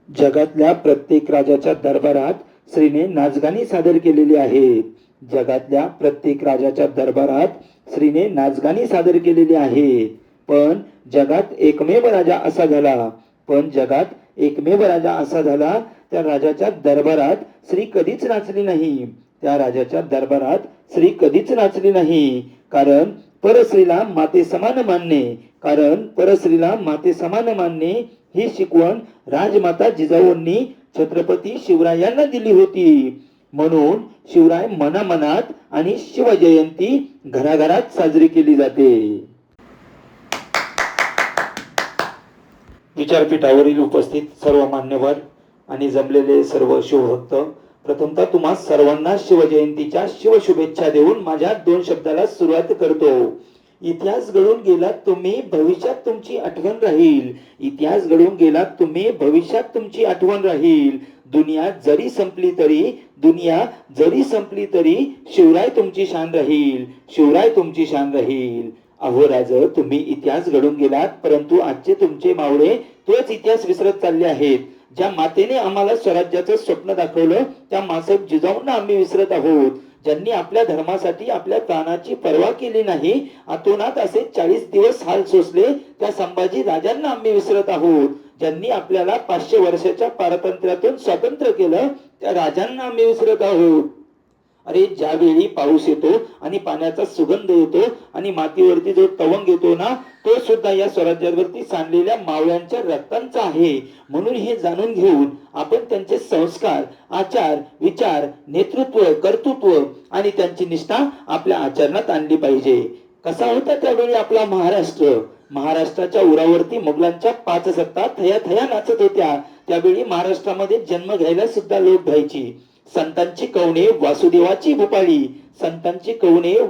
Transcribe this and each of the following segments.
जगातल्या प्रत्येक राजाच्या दरबारात श्रीने नाचगाणी सादर केलेली आहेत. जगातल्या प्रत्येक राजाच्या दरबारात श्रीने नाचगाणी सादर केलेली आहेत. पण जगात एकमेव राजा असा झाला त्या राजाच्या दरबारात श्री कधीच नाचली नाही. त्या राजाच्या दरबारात श्री कधीच नाचली नाही. कारण परस्त्रीला माते समान मानणे ही शिकवण राजमाता जिजाऊंनी छत्रपती शिवरायांना दिली होती. म्हणून शिवराय मनामनात आणि शिवजयंती घराघरात साजरी केली जाते. विचारपीठावरील उपस्थित सर्व मान्यवर आणि जमलेले सर्व शिवभक्त, प्रथमतः तुम्हा सर्वांना शिवजयंतीच्या शिवशुभेच्छा देऊन माझ्या 2 शब्दाला सुरुवात करतो. इतिहास घडून गेलात तुम्ही, भविष्यात तुमची आठवण राहील. इतिहास घडून गेलात तुम्ही, भविष्यात तुमची आठवण राहील. दुनिया जरी संपली तरी शिवराय तुमची शान राहील. अहो राज, तुम्ही इतिहास घडून गेलात, परंतु आजचे तुमचे मावळे तोच इतिहास विसरत चालले आहेत. ज्या मातेने आम्हाला स्वराज्याचं स्वप्न दाखवलं त्या मासाहेब जिजाऊंना आम्ही विसरत आहोत. ज्यांनी आपल्या धर्मासाठी आपल्या प्राणाची पर्वा केली नाही, अतोनात असे 40 दिवस हाल सोसले त्या संभाजी राजांना आम्ही विसरत आहोत. ज्यांनी आपल्याला 500 वर्षाच्या पारतंत्र्यातून स्वातंत्र्य केलं त्या राजांना आम्ही विसरत आहोत. अरे, ज्यावेळी पाऊस येतो आणि पाण्याचा सुगंध येतो आणि मातीवरती जो तवंग येतो ना, तो सुद्धा या स्वराज्यावरती सांडलेल्या मावळ्यांच्या रक्तांचा आहे. म्हणून हे जाणून घेऊन आपण त्यांचे संस्कार, आचार, विचार, नेतृत्व, कर्तृत्व आणि त्यांची निष्ठा आपल्या आचरणात आणली पाहिजे. कसा होता त्यावेळी आपला महाराष्ट्र? महाराष्ट्राच्या उरावरती मुघलांच्या 5 सत्ता थया थया नाचत होत्या. त्यावेळी महाराष्ट्रामध्ये जन्म घ्यायला सुद्धा लोक घ्यायची. संतांची कवणे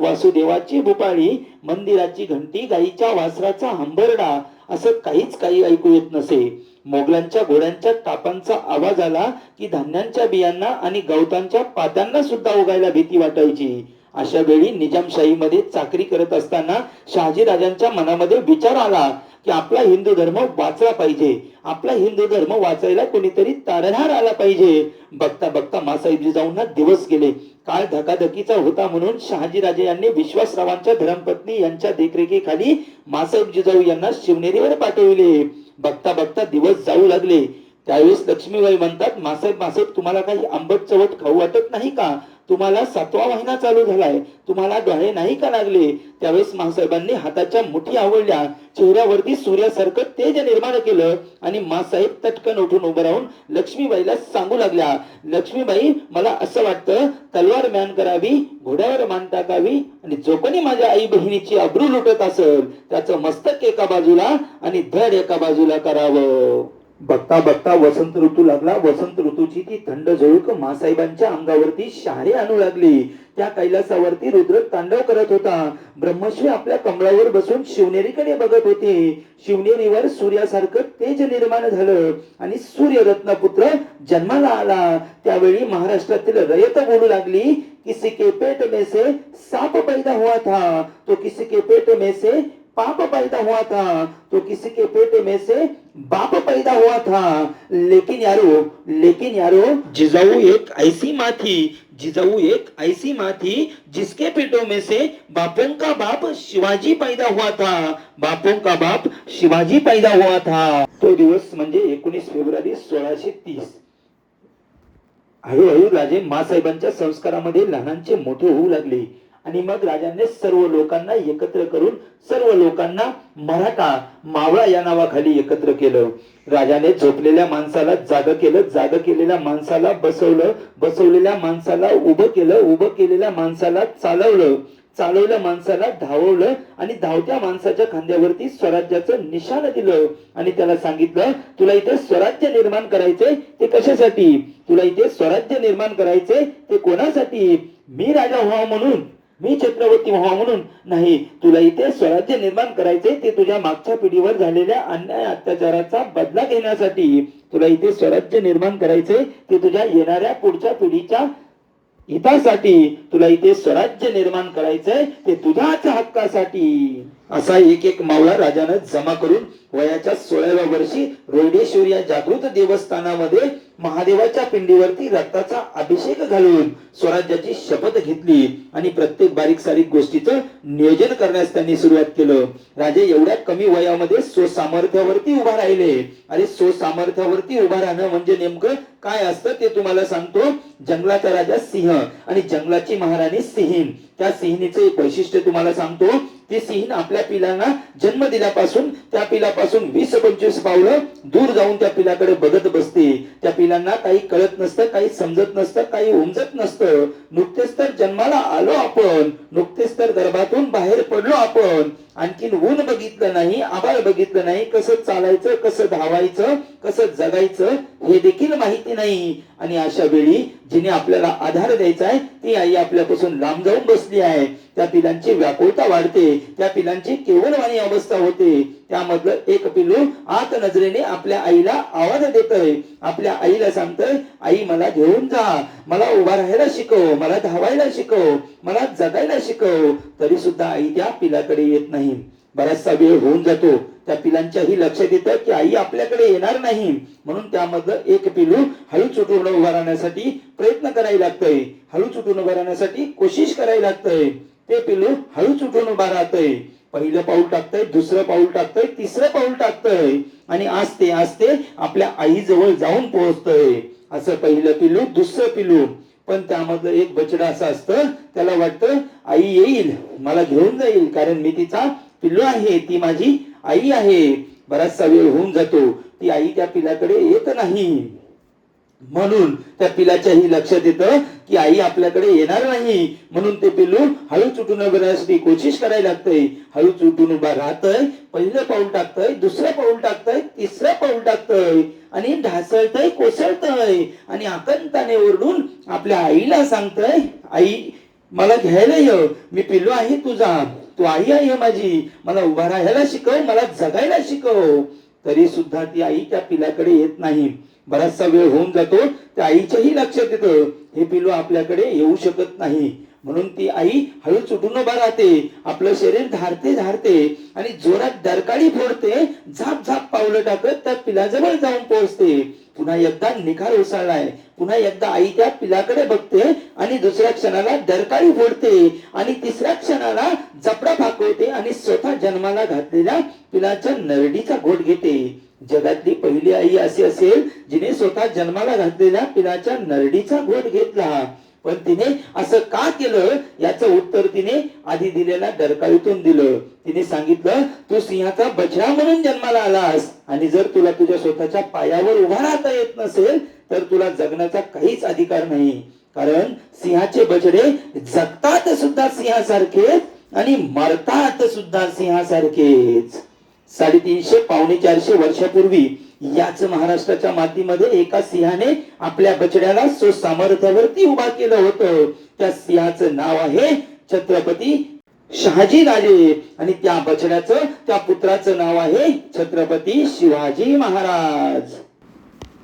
वासुदेवाची भूपाळी, मंदिराची घंटी, गाईच्या वासराचा हंबरडा, असं काही ऐकू येत नसे. मोगलांच्या घोड्यांच्या टापांचा आवाज आला की धान्यांच्या बियांना आणि गवतांच्या पात्यांना सुद्धा उगायला भीती वाटायची. अशा वेळी निजामशाहीमध्ये चाकरी करत असताना शहाजीराजांच्या मनामध्ये विचार आला की आपला हिंदू धर्म वाचला पाहिजे. आपला हिंदू धर्म वाचायला कोणीतरी तारणहार आला पाहिजे. बघता बघता मासाहेब जिजाऊंना दिवस गेले. काळ धकाधकीचा होता म्हणून शहाजीराजे यांनी विश्वासरावांच्या धर्मपत्नी यांच्या देखरेखीखाली मासाहेब जिजाऊ यांना शिवनेरीवर पाठविले. बघता बघता दिवस जाऊ लागले. त्यावेळेस लक्ष्मीबाई म्हणतात, मासाहेब तुम्हाला काही आंबट चवट खाऊ वाटत नाही का? तुम्हाला 7वा महिना चालू झालाय, तुम्हाला डोळे नाही का लागले? त्यावेळेस मासाहेबांनी हाताच्या मुठी आवळल्या, चेहऱ्यावरती सूर्यासारखं तेज निर्माण केलं आणि मासाहेब तटकन उठून उभं राहून लक्ष्मीबाईला सांगू लागल्या, लक्ष्मीबाई, मला असं वाटतं तलवार म्यान करावी, घोड्यावर मान टाकावी आणि जो कोणी माझ्या आई बहिणीची अब्रू लुटत असेल त्याचं मस्तक एका बाजूला आणि धड एका बाजूला करावं. बघता बघता वसंत ऋतू लागला. वसंत ऋतूची ती थंड झुळूक मासाहेबांच्या अंगावरती शहारे आणू लागली. त्या कैलासावरती रुद्र तांडव करत होता. ब्रह्मश्री आपल्या कमळावर बसून शिवनेरीकडे बघत होते. शिवनेरीवर सूर्यासारखं तेज निर्माण झालं आणि सूर्यरत्नपुत्र जन्माला आला. त्यावेळी महाराष्ट्रातील रयत बोलू लागली, किसी के पेट में से सांप पैदा हुआ था, तो किसी के पेट में से पाप पैदा हुआ था, तो किसी के पेट में से बाप पैदा हुआ था. लेकिन यारो जिजाऊ एक ऐसी माँ थी जिसके पेटों में से बापों का बाप शिवाजी पैदा हुआ था. तो दिवस म्हणजे 19 फेब्रुवारी 1630. हळूहळू राजे मासाहेबांच्या संस्कारामध्ये लहानांचे मोठे होऊ लागले आणि मग राजांनी सर्व लोकांना एकत्र करून सर्व लोकांना मराठा मावळा या नावाखाली एकत्र केलं. राजाने झोपलेल्या माणसाला जाग केलं, जाग केलेल्या माणसाला बसवलं, बसवलेल्या माणसाला उभं केलं, उभं केलेल्या माणसाला चालवलं, चालवल्या माणसाला धाववलं आणि धावत्या माणसाच्या खांद्यावरती स्वराज्याचं निशाण दिलं आणि त्याला सांगितलं, तुला इथे स्वराज्य निर्माण करायचे ते कशासाठी? तुला इथे स्वराज्य निर्माण करायचे ते कोणासाठी? मी राजा व्हावा म्हणून, मी छत्रपती व्हावा म्हणून नाही. तुला इथे स्वराज्य निर्माण करायचे ते तुझ्या मागच्या पिढीवर झालेल्या अन्याय अत्याचाराचा बदला घेण्यासाठी. तुला इथे स्वराज्य निर्माण करायचे ते तुझ्या येणाऱ्या पुढच्या पिढीच्या हितासाठी. तुला इथे स्वराज्य निर्माण करायचंय ते तुझ्याच हक्कासाठी. असा एक एक मावळा राजानं जमा करून वयाच्या 16व्या वर्षी रोहिडेश्वर या जागृत देवस्थानामध्ये महादेवाच्या पिंडीवरती रक्ताचा अभिषेक घालून स्वराज्याची शपथ घेतली आणि प्रत्येक बारीक सारीक गोष्टीचं नियोजन करण्यास त्यांनी सुरुवात केलं. राजे एवढ्या कमी वयामध्ये स्वसामर्थ्यावरती उभा राहिले. अरे स्वसामर्थ्यावरती उभा राहणं म्हणजे नेमकं काय असतं ते तुम्हाला सांगतो. जंगलाचा राजा सिंह आणि जंगलाची महाराणी सिंहीण, त्या सिंहिणीचं एक वैशिष्ट्य तुम्हाला सांगतो. ती सिंहीण आपल्या पिलांना जन्म दिल्यापासून त्या पिलापासून 20-25 पावलं दूर जाऊन त्या पिलाकडे बघत बसते. त्या पिलांना काही कळत नसतं, काही समजत नसतं, काही उमजत नसतं. नुकतेच तर जन्माला आलो आपण, नुकतेच तर गर्भातून बाहेर पडलो आपण, आणखीन ऊन बघितलं नाही, आभाळ बघितलं नाही, कसं चालायचं, कसं धावायचं, कसं जगायचं हे देखील माहिती नाही. आणि अशा वेळी जिने आपल्याला आधार द्यायचा आहे ती आई आपल्यापासून लांब जाऊन बसली आहे. त्या पिलांची व्याकुळता वाढते, त्या पिलांची केवलवाणी अवस्था होते. त्यामधलं एक पिलू आत नजरेने आपल्या आईला आवाज देतय, आपल्या आईला सांगतय, आई मला घेऊन जा, मला उभा राहायला शिकव, मला धावायला शिकव, मला जगायला शिकव. तरी सुद्धा आई त्या पिलाकडे येत नाही. बराचसा वेळ होऊन जातो. त्या पिलांच्याही लक्षात येतं की आई आपल्याकडे येणार नाही. म्हणून त्यामधलं एक पिलू हळूच उठून उभा राहण्यासाठी प्रयत्न करायला लागतंय, हळूच उठून उभा राहण्यासाठी कोशिश करायला लागतंय. ते पिलू हळूच उठून उभा राहतंय, पहिलं पाऊल टाकतंय, दुसरं पाऊल टाकतंय, तिसरं पाऊल टाकतंय आणि आस्ते आस्ते आपल्या आईजवळ जाऊन पोहोचतंय. असं पहिलं पिलू, दुसरं पिलू. पण त्यामधलं एक बछडं असं असतं, त्याला वाटतं आई येईल, मला घेऊन जाईल, कारण मी तिचा पिल्लू आहे, ती माझी आई आहे. बराचसा वेळ होऊन जातो, ती आई त्या पिलाकडे येत नाही. म्हणून त्या पिलाच्याही लक्षात येतं की आई आपल्याकडे येणार नाही. म्हणून ते पिल्लू हळूच उठून उभं राहण्यासाठी कोशिश करायला लागतंय, हळूच उठून उभा राहतंय, पहिलं पाऊल टाकतंय, दुसरं पाऊल टाकतंय, तिसरं पाऊल टाकतंय आणि ढासळतंय, कोसळतंय आणि आकंताने ओरडून आपल्या आईला सांगतंय, आई मला घ्यायला ये, मी पिल्लू आहे तुझा, तू आई आहे माझी, मला उभा राहायला शिकव, मला जगायला शिकव. तरी सुद्धा ती आई त्या पिलाकडे येत नाही. बराचसा वेळ होऊन जातो. त्या आईच्याही लक्षात येतं हे पिलू आपल्याकडे येऊ शकत नाही. म्हणून ती आई हळूच उठून उभा राहते, आपलं शरीर धारते धारते आणि जोरात डरकाळी फोडते, झाप झाप पावलं टाकत त्या पिलाजवळ जाऊन पोहोचते. पुन्हा एकदा निखार उसळलाय, पुन्हा एकदा आई त्या पिलाकडे बघते आणि दुसऱ्या क्षणाला डरकाळी फोडते आणि तिसऱ्या क्षणाला जपडा फाकवते आणि स्वतः जन्माला घातलेल्या पिलाच्या नरडीचा घोट घेते. जगातली पहिली आई अशी असेल जिने स्वतः जन्माला घातलेल्या पिलाच्या नरडीचा घोट घेतला. पण तिने असं का केलं याचं उत्तर तिने आधी दिलेल्या डरकाळीतून दिलं. तिने सांगितलं, तू सिंहाचा बछडा म्हणून जन्माला आलास आणि जर तुला तुझ्या स्वतःच्या पायावर उभा राहता येत नसेल तर तुला जगण्याचा काहीच अधिकार नाही. कारण सिंहाचे बछडे जगतात सुद्धा सिंहासारखेच आणि मरतात सुद्धा सिंहासारखेच. 350 पावणे 400 वर्षापूर्वी याच महाराष्ट्राच्या मातीमध्ये एका सिंहाने आपल्या बछड्याला स्वसामर्थ्यावरती उभा केलं होतं. त्या सिंहाचं नाव आहे छत्रपती शहाजी राजे आणि त्या बछड्याचं, त्या पुत्राचं नाव आहे छत्रपती शिवाजी महाराज.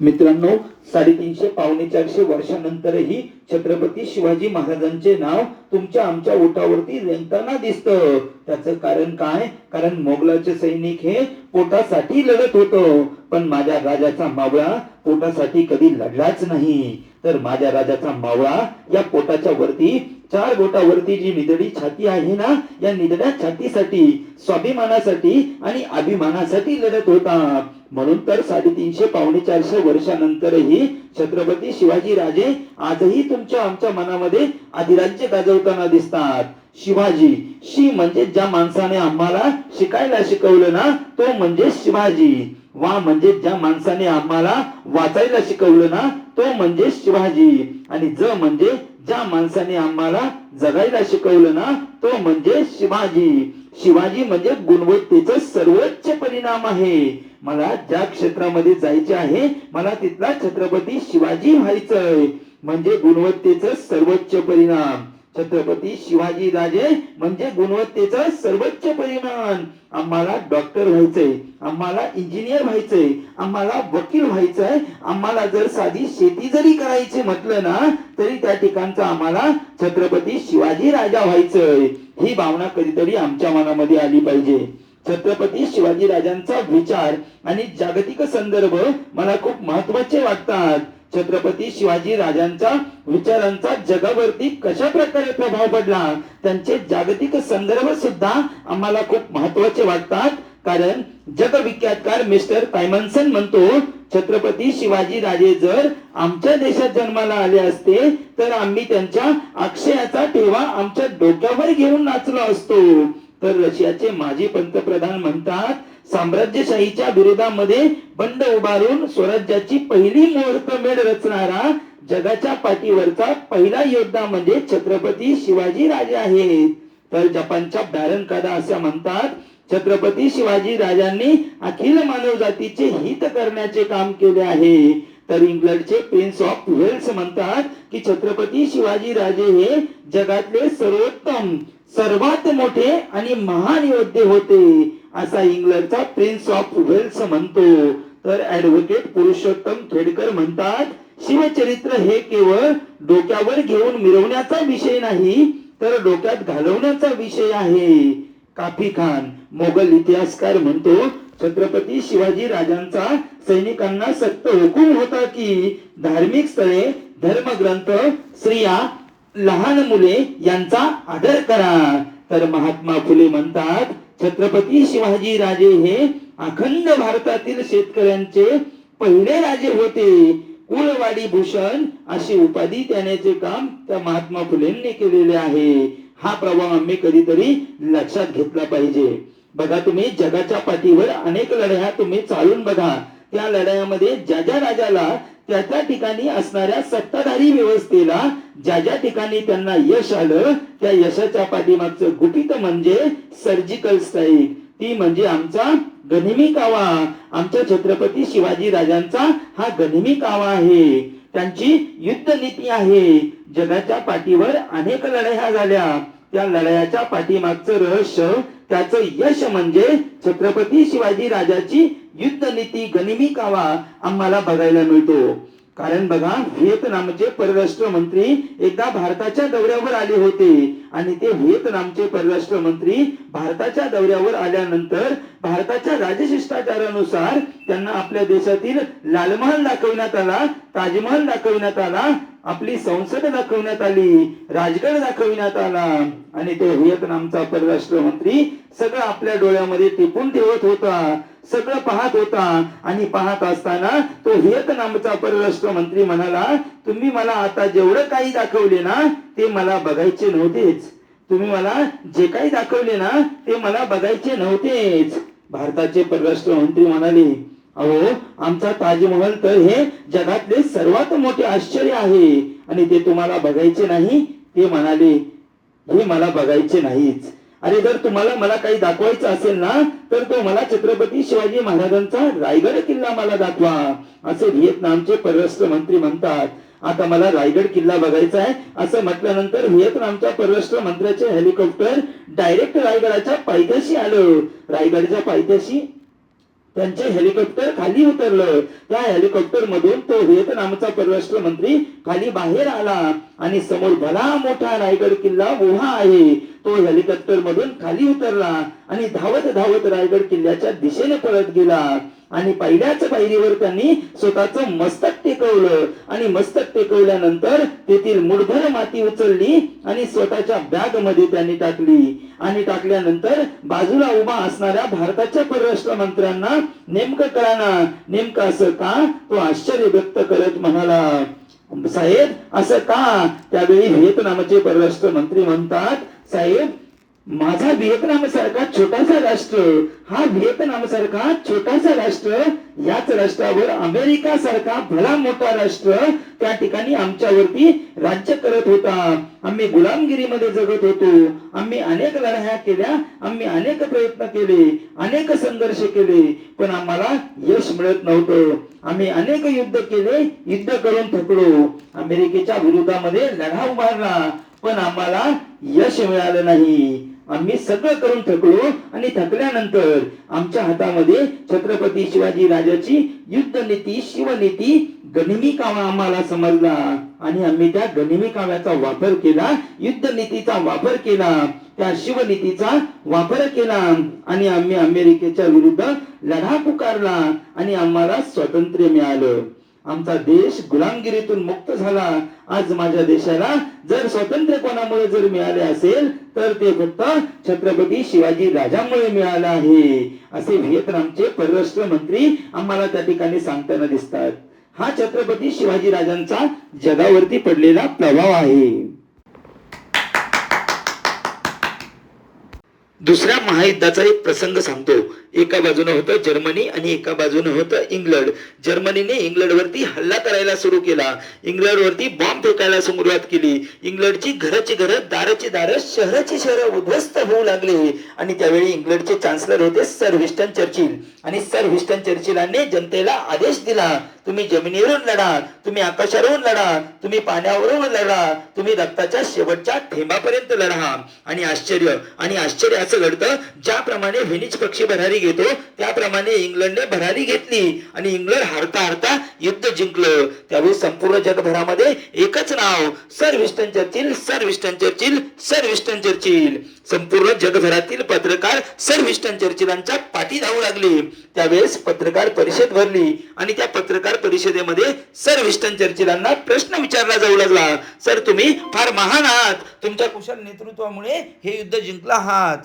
मित्रांनो, 350 पावणे 400 वर्षानंतरही छत्रपती शिवाजी महाराजांचे नाव तुमच्या आमच्या ओठावरती रेंगताना दिसतं. त्याचं कारण काय? कारण मोगलाचे सैनिक हे पोटासाठी लढत होतं, पण माझ्या राजाचा मावळा पोटासाठी कधी लढलाच नाही. तर माझ्या राजाचा मावळा या पोटाच्या वरती 4 बोटावरती जी निदडी छाती आहे ना, या निदड्या छातीसाठी, स्वाभिमानासाठी आणि अभिमानासाठी लढत होता. म्हणून तर 350 पावणे 400 वर्षानंतरही छत्रपती शिवाजी राजे आजही तुमच्या आमच्या मनामध्ये अधिराज्य गाजवताना दिसतात. शिवाजी, शी म्हणजे ज्या माणसाने आम्हाला शिकायला शिकवलं ना तो म्हणजे शिवाजी. वा म्हणजे ज्या माणसाने आम्हाला वाचायला शिकवलं ना तो म्हणजे शिवाजी. आणि ज म्हणजे ज्या माणसाने आम्हाला जगायला शिकवलं ना तो म्हणजे शिवाजी. शिवाजी म्हणजे गुणवत्तेचा सर्वोच्च परिणाम आहे. मला ज्या क्षेत्रामध्ये जायचे आहे मला तिथला छत्रपती शिवाजी व्हायचंय, म्हणजे गुणवत्तेचा सर्वोच्च परिणाम. छत्रपती शिवाजी राजे म्हणजे गुणवत्तेचा सर्वोच्च परिणाम. आम्हाला डॉक्टर व्हायचंय, आम्हाला इंजिनियर व्हायचंय, आम्हाला वकील व्हायचंय, आम्हाला जर साधी शेती जरी करायची म्हटलं ना तरी त्या ठिकाणचा आम्हाला छत्रपती शिवाजी राजा व्हायचंय. ही भावना कधीतरी आमच्या मनामध्ये आली पाहिजे. छत्रपती शिवाजी राजांचा विचार आणि जागतिक संदर्भ मला खूप महत्वाचे वाटतात. छत्रपती शिवाजी राजांच्या विचारांचा जगावरती कशा प्रकारे प्रभाव पडला, त्यांचे जागतिक संदर्भ सुद्धा आम्हाला खूप महत्वाचे वाटतात. कारण जगविख्यातकार मिस्टर सायमन्सन म्हणतो, छत्रपती शिवाजी राजे जर आमच्या देशात जन्माला आले असते तर आम्ही त्यांच्या अक्षयाचा ठेवा आमच्या डोक्यावर घेऊन नाचलो असतो. तर रशियाचे माजी पंतप्रधान म्हणतात, साम्राज्यशाहीच्या विरोधामध्ये बंड उभारून स्वराज्याची पहिली मुहूर्तमेढ रचणारा जगाच्या पाठीवरचा पहिला योद्धा म्हणजे छत्रपती शिवाजी राजे आहेत. तर जपानच्या बॅरन कादा असे म्हणतात, छत्रपती शिवाजी राजांनी अखिल मानव जातीचे हित करण्याचे काम केले आहे. तर इंग्लंडचे प्रिन्स ऑफ वेल्स म्हणतात की छत्रपती शिवाजी राजे हे जगातले सर्वोत्तम, सर्वात मोठे आणि महान योद्धे होते, असा इंग्लंडचा प्रिन्स ऑफ वेल्स म्हणतो. तर ऍडव्होकेट पुरुषोत्तम खेडकर म्हणतात, शिवचरित्र हे केवळ डोक्यावर घेऊन मिरवण्याचा विषय नाही तर डोक्यात घालवण्याचा विषय आहे. काफी खान मोगल इतिहासकार म्हणतो, छत्रपती शिवाजी राजांचा सैनिकांना सक्त हुकूम होता की धार्मिक स्थळे, धर्मग्रंथ, स्त्रिया, लहान मुले यांचा आदर करा. तर महात्मा फुले म्हणतात, छत्रपती शिवाजी राजे हे अखंड भारतातील शेतकऱ्यांचे पहिले राजे होते. कुळवाडी भूषण अशी उपाधी देण्याचे काम त्या महात्मा फुलेंनी केलेले आहे. हा प्रभाव आम्ही कधीतरी लक्षात घेतला पाहिजे. बघा, तुम्ही जगाच्या पाठीवर अनेक लढाया तुम्ही चालून बघा, त्या लढायामध्ये ज्या ज्या राजाला त्या त्या ठिकाणी असणाऱ्या सत्ताधारी व्यवस्थेला ज्या ज्या ठिकाणी त्यांना यश आलं, त्या यशाच्या पाठीमागचं गुपित म्हणजे सर्जिकल स्ट्राईक. ती म्हणजे आमचा गनिमी कावा. आमच्या छत्रपती शिवाजी राजांचा हा गनिमी कावा आहे. त्यांची युद्ध नीती आहे. जगाच्या पाठीवर अनेक लढाया झाल्या, त्या लढायाच्या पाठीमागचं रहस्य, त्याचं यश म्हणजे छत्रपती शिवाजी राजाची युद्ध नीती, गनिमी कावा आम्हाला बघायला मिळतो. कारण बघा, व्हिएतनामचे परराष्ट्र मंत्री एकदा भारताच्या दौऱ्यावर आले होते आणि ते व्हिएतनामचे परराष्ट्र मंत्री भारताच्या दौऱ्यावर आल्यानंतर भारताच्या राजशिष्टाचारानुसार त्यांना आपल्या देशातील लालमहल दाखवण्यात आला, ताजमहल दाखवण्यात आला, आपली संसद दाखवण्यात आली, राजगड दाखवण्यात आला आणि तो व्हिएतनामचा परराष्ट्र मंत्री सगळं आपल्या डोळ्यामध्ये टिपून ठेवत होता, सगळं पाहत होता. आणि पाहत असताना तो व्हिएतनामचा परराष्ट्र मंत्री म्हणाला, तुम्ही मला आता जेवढं काही दाखवले ना ते मला बघायचे नव्हतेच. तुम्ही मला जे काही दाखवले ना ते मला बघायचे नव्हतेच. भारताचे परराष्ट्र मंत्री म्हणाले, अहो, आमचा ताजमहल तर हे जगातले सर्वात मोठे आश्चर्य आहे आणि ते तुम्हाला बघायचे नाही. ते म्हणाले, हे मला बघायचे नाहीच. अरे, जर तुम्हाला मला काही दाखवायचं असेल ना तर तो मला छत्रपती शिवाजी महाराजांचा रायगड किल्ला मला दाखवा, असे व्हिएतनामचे परराष्ट्र मंत्री म्हणतात. आता मला रायगड किल्ला बघायचा आहे असं म्हटल्यानंतर व्हिएतनामच्या परराष्ट्र मंत्र्याचे हेलिकॉप्टर डायरेक्ट रायगडाच्या पायथ्याशी आलं. रायगडच्या पायथ्याशी त्यांचे हेलिकॉप्टर खाली उतरलं. त्या हेलिकॉप्टर मधून तो व्हिएतनामचा परराष्ट्र मंत्री खाली बाहेर आला आणि समोर भला मोठा रायगड किल्ला उभा आहे. तो हेलिकॉप्टर मधून खाली उतरला आणि धावत धावत रायगड किल्ल्याच्या दिशेने पळत गेला आणि पहिल्याच पायरीवर त्यांनी स्वतःचं मस्तक टेकवलं आणि मस्तक टेकवल्यानंतर तेथील मुठभर माती उचलली आणि स्वतःच्या बॅग मध्ये त्यांनी टाकली आणि टाकल्यानंतर बाजूला उभा असणाऱ्या भारताच्या परराष्ट्र मंत्र्यांना नेमकं कळाना, नेमकं असं का? तो आश्चर्य व्यक्त करत म्हणाला, साहेब असं का? त्यावेळी व्हिएतनामचे परराष्ट्र मंत्री म्हणतात, साहेब, माझा व्हिएतनाम सारखा छोटासा राष्ट्र, हा व्हिएतनाम सारखा छोटासा राष्ट्र, याच राष्ट्रावर अमेरिका सारखा भला मोठा राष्ट्र त्या ठिकाणी आमच्यावरती राज्य करत होता. आम्ही गुलामगिरीमध्ये जगत होतो. आम्ही अनेक लढाया केल्या, आम्ही अनेक प्रयत्न केले, अनेक संघर्ष केले, पण आम्हाला यश मिळत नव्हतं. आम्ही अनेक युद्ध केले, युद्ध करून थकलो, अमेरिकेच्या विरोधामध्ये लढा उभारला, पण आम्हाला यश मिळालं नाही. आम्ही सगळं करून थकलो आणि थकल्यानंतर आमच्या हातामध्ये छत्रपती शिवाजी राजाची युद्ध नीती, शिवनीती, गनिमी कावा आम्हाला समजला आणि आम्ही त्या गनिमी काव्याचा वापर केला, युद्ध नीतीचा वापर केला, त्या शिवनीतीचा वापर केला आणि आम्ही अमेरिकेच्या विरुद्ध लढा पुकारला आणि आम्हाला स्वातंत्र्य मिळालं. आमचा देश गुलामगिरीतून मुक्त झाला. आज माझ्या देशाला जर स्वातंत्र्य कोणामुळे जर मिळाले असेल तर ते फक्त छत्रपती शिवाजी राजांमुळे मिळालं आहे, असे व्हिएतनामचे परराष्ट्र मंत्री आम्हाला त्या ठिकाणी सांगताना दिसतात. हा छत्रपती शिवाजी राजांचा जगावरती पडलेला प्रभाव आहे. दुसऱ्या महायुद्धाचा एक प्रसंग सांगतो. एका बाजूने होतं जर्मनी आणि एका बाजूने होतं इंग्लंड. जर्मनीने इंग्लंडवरती हल्ला करायला सुरू केला, इंग्लंडवरती बॉम्ब फेकायला सुरुवात केली. इंग्लंडची घराची घरं, दाराची दारं, शहराची शहरं उद्ध्वस्त होऊ लागली. आणि त्यावेळी इंग्लंडचे चान्सलर होते सर विन्स्टन चर्चिल. आणि सर विन्स्टन चर्चिलांनी जनतेला आदेश दिला, तुम्ही जमिनीवरून लढा, तुम्ही आकाशावरून लढा, तुम्ही पाण्यावरून लढा, तुम्ही रक्ताच्या शेवटच्या थेंबापर्यंत लढा. आणि आश्चर्य असं घडतं, ज्याप्रमाणे व्हेनिस पक्षी भरारी घेतो त्याप्रमाणे इंग्लंडने भरारी घेतली आणि इंग्लंड हारता हारता युद्ध जिंकलं. त्यावेळी संपूर्ण जगभरामध्ये एकच नाव, sir Winston Churchill, sir Winston Churchill, sir Winston Churchill. संपूर्ण जगभरातील पत्रकार सर विन्स्टन चर्चिलांच्या पाठी धावू लागले. त्यावेळेस पत्रकार परिषद भरली आणि त्या पत्रकार परिषदेमध्ये सर विन्स्टन चर्चिलांना प्रश्न विचारला जाऊ लागला, सर तुम्ही फार महान आहात, तुमच्या कुशल नेतृत्वामुळे हे युद्ध जिंकला आहात.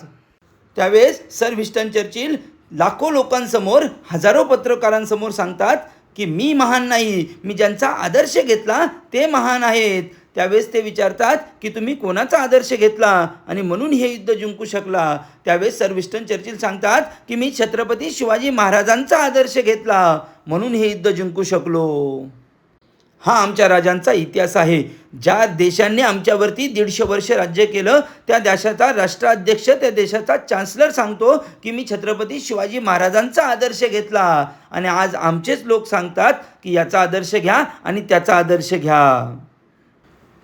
त्यावेळेस सर विन्स्टन चर्चिल लाखो लोकांसमोर, हजारो पत्रकारांसमोर सांगतात की मी महान नाही, मी ज्यांचा आदर्श घेतला ते महान आहेत. त्यावेळेस ते विचारतात की तुम्ही कोणाचा आदर्श घेतला आणि म्हणून हे युद्ध जिंकू शकला. त्यावेळेस सर विन्स्टन चर्चिल सांगतात की मी छत्रपती शिवाजी महाराजांचा आदर्श घेतला म्हणून हे युद्ध जिंकू शकलो. हा आमच्या राजांचा इतिहास आहे. ज्या देशांनी आमच्यावरती 150 वर्ष राज्य केलं त्या देशाचा राष्ट्राध्यक्ष, त्या देशाचा चान्सलर सांगतो की मी छत्रपती शिवाजी महाराजांचा आदर्श घेतला. आणि आज आमचेच लोक सांगतात की याचा आदर्श घ्या आणि त्याचा आदर्श घ्या.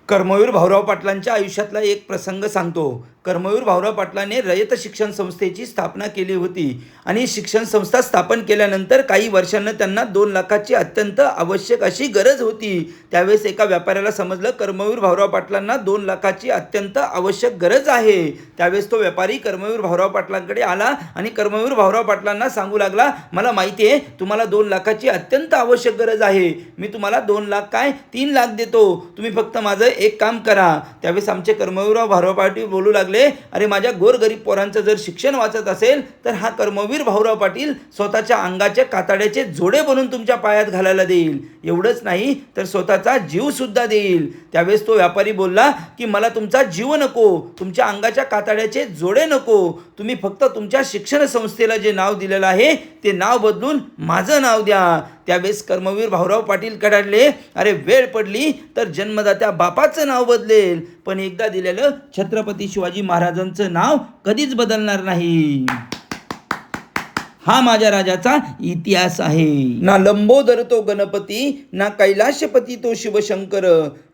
कर्मवीर भाऊराव पाटलांच्या आयुष्यातला एक प्रसंग सांगतो. कर्मवीर भाऊराव पाटलांनी रयत शिक्षण संस्थेची स्थापना केली होती आणि शिक्षण संस्था स्थापन केल्यानंतर काही वर्षांना त्यांना 2 लाखाची अत्यंत आवश्यक अशी गरज होती. त्यावेळेस एका व्यापाऱ्याला समजलं कर्मवीर भाऊराव पाटलांना 2 लाखाची अत्यंत आवश्यक गरज आहे. त्यावेळेस तो व्यापारी कर्मवीर भाऊराव पाटलांकडे आला आणि कर्मवीर भाऊराव पाटलांना सांगू लागला, मला माहिती आहे तुम्हाला 2 लाखाची अत्यंत आवश्यक गरज आहे, मी तुम्हाला 2 लाख काय 3 लाख देतो, तुम्ही फक्त माझं एक काम करा. त्यावेळेस आमचे कर्मवीर भाऊराव पाटील बोलू लागले, अरे माझ्या गोरगरीब पोरांचं जर शिक्षण वाचत असेल तर हा कर्मवीर भाऊराव पाटील स्वतःच्या अंगाच्या कातड्याचे जोडे बनवून तुमच्या पायात घालायला देईल, एवढंच नाही तर स्वतःचा जीव सुद्धा देईल. त्यावेळेस तो व्यापारी बोलला की मला तुमचा जीव नको, तुमच्या अंगाच्या कातड्याचे जोडे नको, तुम्ही फक्त तुमच्या शिक्षण संस्थेला जे नाव दिलेलं आहे ते नाव बदलून माझं नाव द्या. त्यावेळेस कर्मवीर भाऊराव पाटील कडाडले, अरे वेळ पडली तर जन्मदात्या बापाचं नाव बदलेल, पण एकदा दिलेलं छत्रपती शिवाजी महाराजांचं नाव कधीच बदलणार नाही. हा माझ्या राजाचा इतिहास आहे. ना लंबोदर तो गणपती, ना कैलाशपती तो शिवशंकर,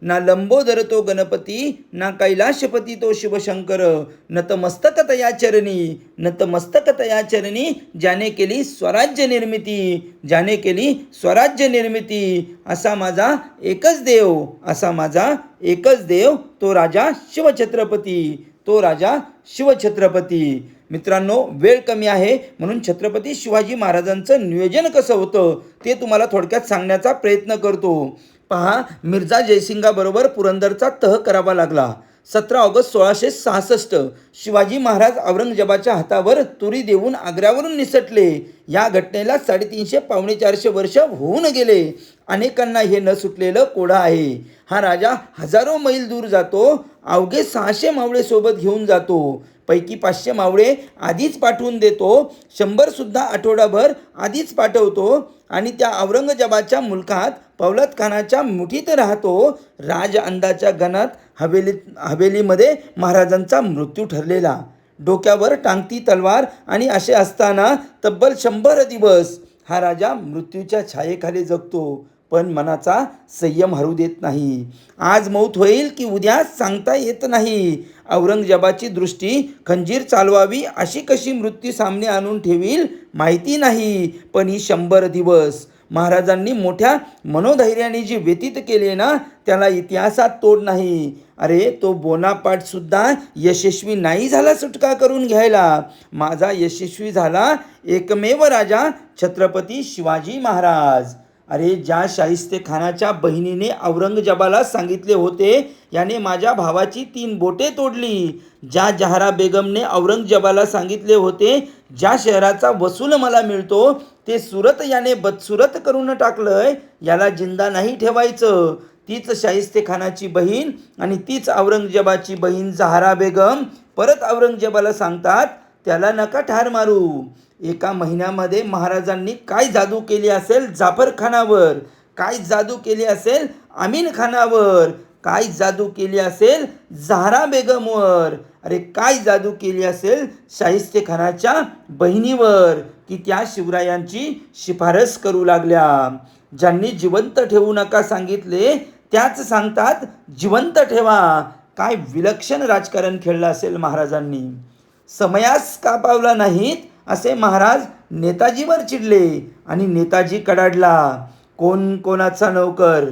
ना लंबोदर तो गणपती, ना कैलाशपती तो शिवशंकर, नतमस्तक तया चरणी, नतमस्तक तया चरणी, ज्याने केली स्वराज्य निर्मिती, ज्याने केली स्वराज्य निर्मिती. असा माझा एकच देव, असा माझा एकच देव, तो राजा शिवछत्रपती, तो राजा शिवछत्रपती. मित्रांनो, वेळ कमी आहे म्हणून छत्रपती शिवाजी महाराजांचं नियोजन कसं होतं ते तुम्हाला थोडक्यात सांगण्याचा प्रयत्न करतो. पहा, मिर्झा जयसिंगाबरोबर पुरंदरचा तह करावा लागला. 17 ऑगस्ट 1666 शिवाजी महाराज औरंगजेबाच्या हातावर तुरी देऊन आग्र्यावरून निसटले. या घटनेला 350 पावणे 400 वर्ष होऊन गेले. अनेकांना हे न सुटलेलं कोडं आहे. हा राजा हजारो मैल दूर जातो, अवघे 600 मावळे सोबत घेऊन जातो, पैकी 500 मावळे आधीच पाठवून देतो, 100 सुद्धा आठवडाभर आधीच पाठवतो आणि त्या औरंगजेबाच्या मुलखात पौलत खानाच्या मुठीत राहतो. राज अंदाच्या गणात हवेलीमध्ये महाराजांचा मृत्यू ठरलेला. डोक्यावर टांगती तलवार आणि असे असताना तब्बल 100 दिवस हा राजा मृत्यूच्या छायेखाली जगतो, पण मनाचा संयम हरू देत नाही. आज मौत होईल की उद्या सांगता येत नाही. औरंगजेबाची दृष्टी खंजीर चालवावी अशी कशी मृत्यू सामने आणून ठेवील माहिती नाही, पण ही 100 दिवस महाराजांनी मोठ्या मनोधैर्याने जी व्यतीत केली ना, त्याला इतिहासात तोड नाही. अरे तो बोनापार्ट सुद्धा यशस्वी नाही झाला सुटका करून घ्यायला. माझा यशस्वी झाला एकमेव राजा छत्रपती शिवाजी महाराज. अरे ज्या शाहिस्तेखानाच्या बहिणीने औरंगजेबाला सांगितले होते, याने माझ्या भावाची 3 बोटे तोडली. ज्या जहारा बेगमने औरंगजेबाला सांगितले होते, ज्या शहराचा वसूल मला मिळतो ते सुरत याने बदसुरत करून टाकलंय, याला जिंदा नाही ठेवायचं. तीच शाहिस्तेखानाची बहीण आणि तीच औरंगजेबाची बहीण जहारा बेगम परत औरंगजेबाला सांगतात, त्याला नका ठार मारू. एका महिन्यामध्ये महाराजांनी काय जादू केली असेल जाफर खानावर, काय जादू केली असेल अमीन खानावर, काय जादू केली असेल जहारा बेगमवर, अरे काय जादू केली असेल शाहिस्तेखानाच्या बहिणीवर, की त्या शिवरायांची शिफारस करू लागल्या. ज्यांनी जिवंत ठेवू नका सांगितले त्याच सांगतात जिवंत ठेवा. काय विलक्षण राजकारण खेळलं असेल महाराजांनी. समयास कापावला नाहीत असे महाराज नेताजीवर चिडले आणि नेताजी कडाडला. कोण कोणाचा नौकर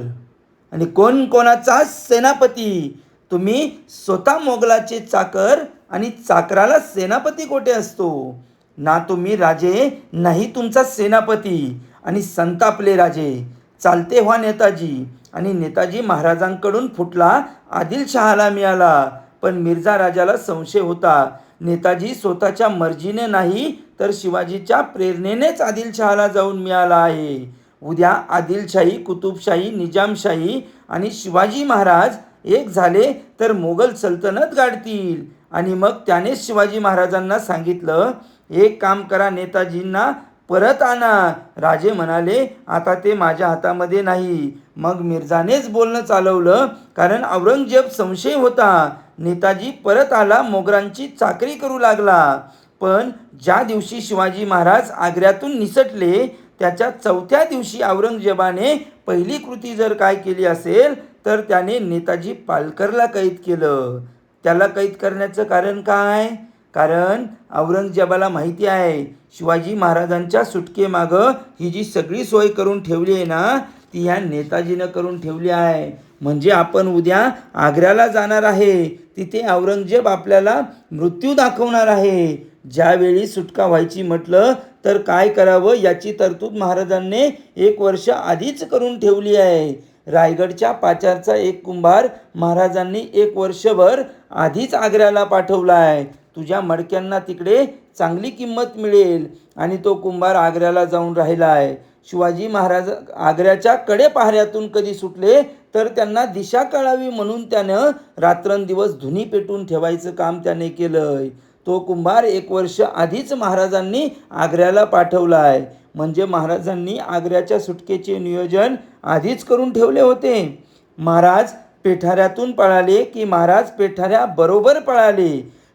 आणि कोण कोणाचा सेनापती. तुम्ही स्वतः मोगलाचे चाकर आणि चाकराला सेनापती कोठे असतो. ना तुम्ही राजे नाही तुमचा सेनापती. आणि संतापले राजे. चालते व्हा नेताजी. आणि नेताजी महाराजांकडून फुटला आदिलशहाला मिळाला. पण मिर्झा राजाला संशय होता. नेताजी स्वतःच्या मर्जीने नाही तर शिवाजीच्या प्रेरणेनेच आदिलशहाला जाऊन मिळाला आहे. उद्या आदिलशाही, कुतुबशाही, निजामशाही आणि शिवाजी महाराज एक झाले तर मोगल सल्तनत गाडतील. आणि मग त्यानेच शिवाजी महाराजांना सांगितलं, एक काम करा, नेताजींना परत आणा. राजे म्हणाले, आता ते माझ्या हातामध्ये नाही. मग मिर्झानेच बोलणं चालवलं, कारण औरंगजेब संशय होता. नेताजी परत आला, मोगलांची चाकरी करू लागला. पण ज्या दिवशी शिवाजी महाराज आग्र्यातून निसटले त्याच्या 4थ्या दिवशी औरंगजेबाने पहिली कृती जर काय केली असेल तर त्याने नेताजी पालकरला कैद केलं. त्याला कैद करण्याचं कारण काय? कारण औरंगजेबाला माहिती आहे शिवाजी महाराजांच्या सुटकेमागं ही जी सगळी सोय करून ठेवली आहे ना, ती ह्या नेताजीनं करून ठेवली आहे. म्हणजे आपण उद्या आग्र्याला जाणार आहे, तिथे औरंगजेब आपल्याला मृत्यू दाखवणार आहे. ज्यावेळी सुटका व्हायची म्हटलं तर काय करावं याची तरतूद महाराजांनी 1 वर्ष आधीच करून ठेवली आहे. रायगडच्या पाचारचा एक कुंभार महाराजांनी 1 वर्षभर आधीच आग्र्याला पाठवला आहे. तुझ्या मडक्यांना तिकडे चांगली किंमत मिळेल. आणि तो कुंभार आग्र्याला जाऊन राहिला आहे. शिवाजी महाराज आग्र्याच्या कडेपहाऱ्यातून कधी सुटले तर त्यांना दिशा कळावी म्हणून त्यानं रात्रंदिवस धुनी पेटून ठेवायचं काम त्याने केलंय. तो कुंभार 1 वर्ष आधीच महाराजांनी आग्र्याला पाठवला आहे. म्हणजे महाराजांनी आग्र्याच्या सुटकेचे नियोजन आधीच करून ठेवले होते. महाराज पेठाऱ्यातून पळाले की महाराज पेठाऱ्याबरोबर पळाले